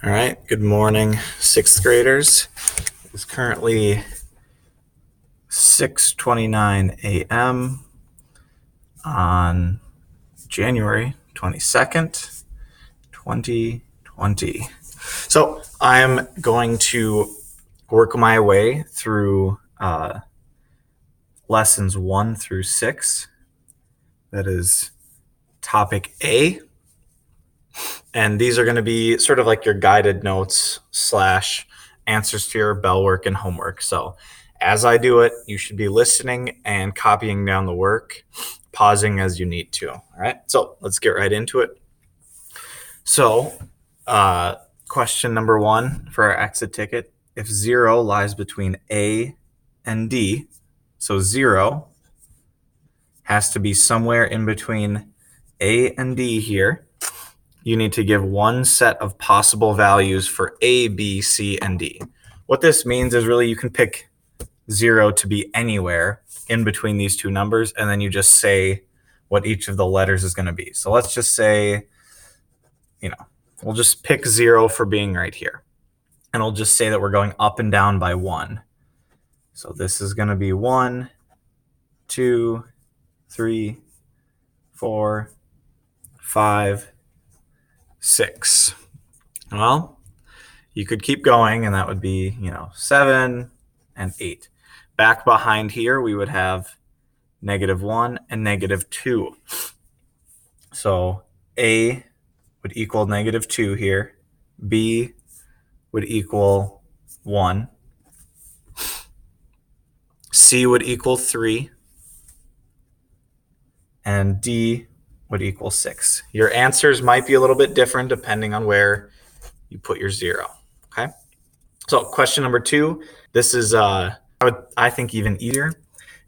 All right, good morning, sixth graders. It's currently 6:29 a.m. on January 22nd, 2020. So I'm going to work my way through lessons 1 through 6. That is topic A. And these are going to be sort of like your guided notes / answers to your bell work and homework. So as I do it, you should be listening and copying down the work, pausing as you need to. All right, so let's get right into it. So question number 1 for our exit ticket. If 0 lies between A and D, so 0 has to be somewhere in between A and D here. You need to give one set of possible values for A, B, C, and D. What this means is really you can pick 0 to be anywhere in between these two numbers, and then you just say what each of the letters is going to be. So let's just say, we'll just pick 0 for being right here. And we'll just say that we're going up and down by 1. So this is going to be 1, 2, 3, 4, 5, 6. Well, you could keep going, and that would be, 7 and 8. Back behind here, we would have -1 and -2. So A would equal -2 here. B would equal 1. C would equal 3. And D would equal 6. Your answers might be a little bit different depending on where you put your 0. Okay. So question number 2, this is, I think, even easier.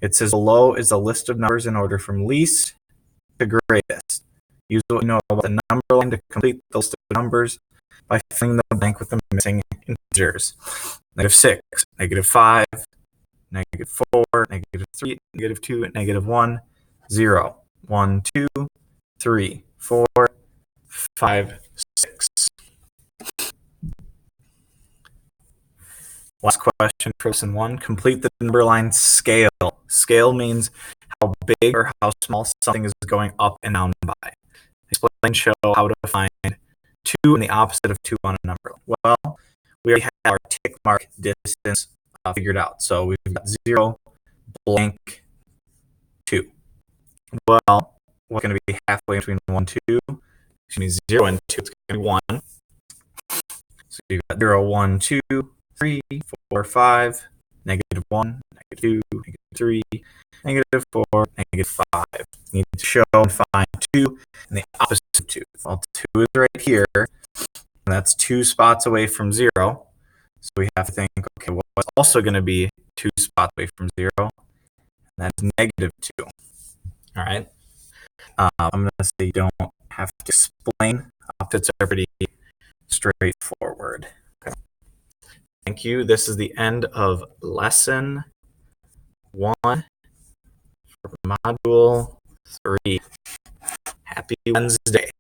It says below is a list of numbers in order from least to greatest. Use what you know about the number line to complete the list of numbers by filling the blank with the missing integers. -6, -5, -4, -3, -2, -1, 0, 1, 2, 3, 4, 5, 6. Last question for lesson 1. Complete the number line scale. Scale means how big or how small something is going up and down by. Explain and show how to find 2 and the opposite of 2 on a number line. Well, we already have our tick mark distance figured out. So we've got 0, blank, 2. Well, what's going to be halfway between 1 and 2? Excuse me, 0 and 2. It's going to be 1. So you've got 0, 1, 2, 3, 4, 5, -1, -2, -3, -4, -5. You need to show and find 2 and the opposite of 2. Well, 2 is right here, and that's 2 spots away from 0. So we have to think, okay, what's also going to be 2 spots away from 0? And that's -2. All right. I'm going to say you don't have to explain. Opposites are pretty straightforward. Okay. Thank you. This is the end of lesson 1 for module 3. Happy Wednesday.